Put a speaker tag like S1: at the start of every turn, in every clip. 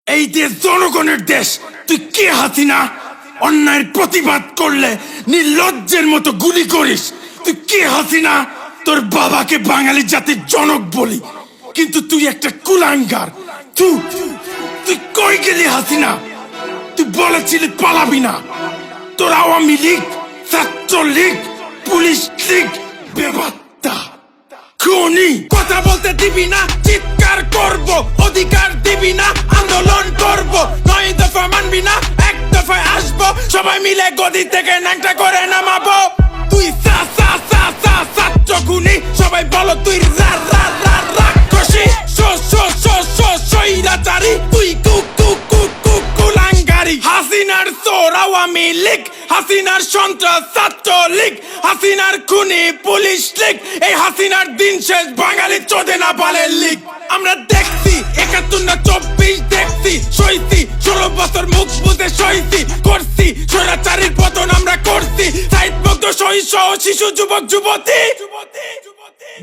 S1: এই দেশ জনগণের দেশ। তুই কে হাসিনা? অন্যায়ের প্রতিবাদ করলে নির্লজ্জের মতো গুলি করিস। তুই কে হাসিনা? তোর বাবাকে বাঙালি জাতির জনক বলি, কিন্তু তুই একটা কুলাঙ্গার। তুই কই গেলি হাসিনা? তুই বলেছিলি পালাবি না। তোর আওয়ামী লীগ, ছাত্রলীগ, পুলিশ লীগ বেবাত্তা খুনি। কথা বলতে দিবি না, চিৎকার করব। অধিকার দিবি না, আন্দোলন করব। 9 দফা মানবি না, 1 দফায় আসবো। সবাই মিলে গদি থেকে ন্যাংটা করে নামাবো। তুই ছাত্র খুনি। সবাই বলো তুই রাক্ষসী, স্বৈরাচারী। তুই কুলাঙ্গারি। হাসিনার চোর আওয়ামী লীগ, হাসিনার সন্ত্রাস ছাত্র লীগ, হাসিনার খুনি পুলিশ লীগ। এই হাসিনার দিন শেষ বাঙালি চোদে না বালের লীগ। আমরা দেখছি 71 না 24 দেখছি, সইছি 16 বছর মুখ বুঝে সইছি। করছি স্বৈরাচারীর পতন আমরা করছি। সাইড মুক্ত সহিষ্ণ শিশু যুবক যুবতী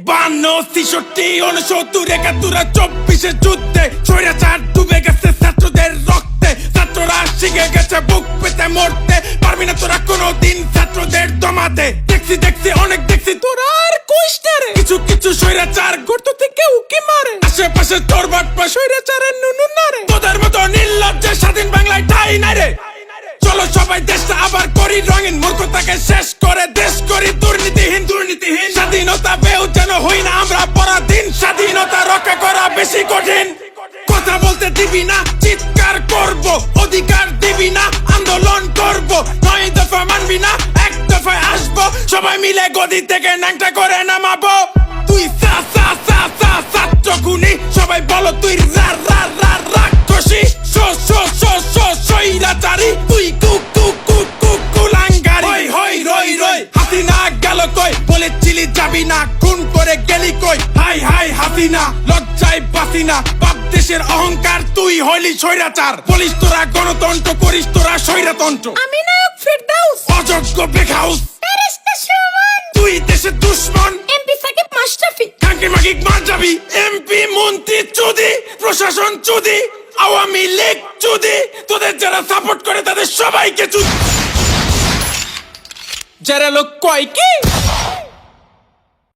S1: 52, 63, 69, 71, 24 যুদ্ধে স্বৈরাচার ডুবে গেছে ছাত্রদের রক্তে। ছাত্ররা শিখে গেছে বুক পেতে মরতে। পারবি না তোরা কোনোদিন ছাত্রদের দমাতে। দেখছি অনেক দেখছি, তোরা আর কইস না রে। কিছু স্বৈরাচার গর্ত থেকে উকি মারে। আশেপাশে তোর বাটপা স্বৈরাচারের নুনু না রে। তোদের মতো নির্লজ্জে স্বাধীন বাংলায় ঠাই নাই রে। চলো সবাই দেশটা আবার করি রঙিন। মূর্খতাকে শেষ করে দেশ করি দুর্নীতিহীন। স্বাধীনতা পেও যেন হই না আমরা পরাধীন। স্বাধীনতা রক্ষা করা বেশি কঠিন। কথা বলতে দিবি না, চিৎকার করব। অধিকার দিবি না, আন্দোলন করব। 9 দফা মানবি না, 1 দফায় আসবো। সবাই মিলে গদি থেকে ন্যাংটা করে নামাবো। তুই ছাত্র খুনি। সবাই বলো তুই রাক্ষসী, স্বৈরাচারী। তুই কুলাঙ্গারি। রই হাসিনা গেল কই? বলেছিলি যাবি না, খুন করে গেলি কই? হাই হাসিনা, লজ্জায় বাসি না। বাপ দেশের অহংকার, তুই হইলি স্বৈরাচার। বলিস তোরা গণতন্ত্র, করিস তোরা স্বৈরতন্ত্র।
S2: আমি নায়ক ফেরদাউস,
S1: অযোগ্য বেখাউস।
S2: ফেরেশতা সুমন,
S1: তুই দেশের দুশ্মন।
S2: এমপি সাকিব মাশরাফি,
S1: কাঙ্কি মাকিক মার যাবি। এমপি মন্ত্রী চুদি, প্রশাসন চুদি, আওয়ামী লীগ চুদি। তোদের যারা সাপোর্ট করে তাদের সবাইকে চুদি।
S3: যারা লোক কয় কি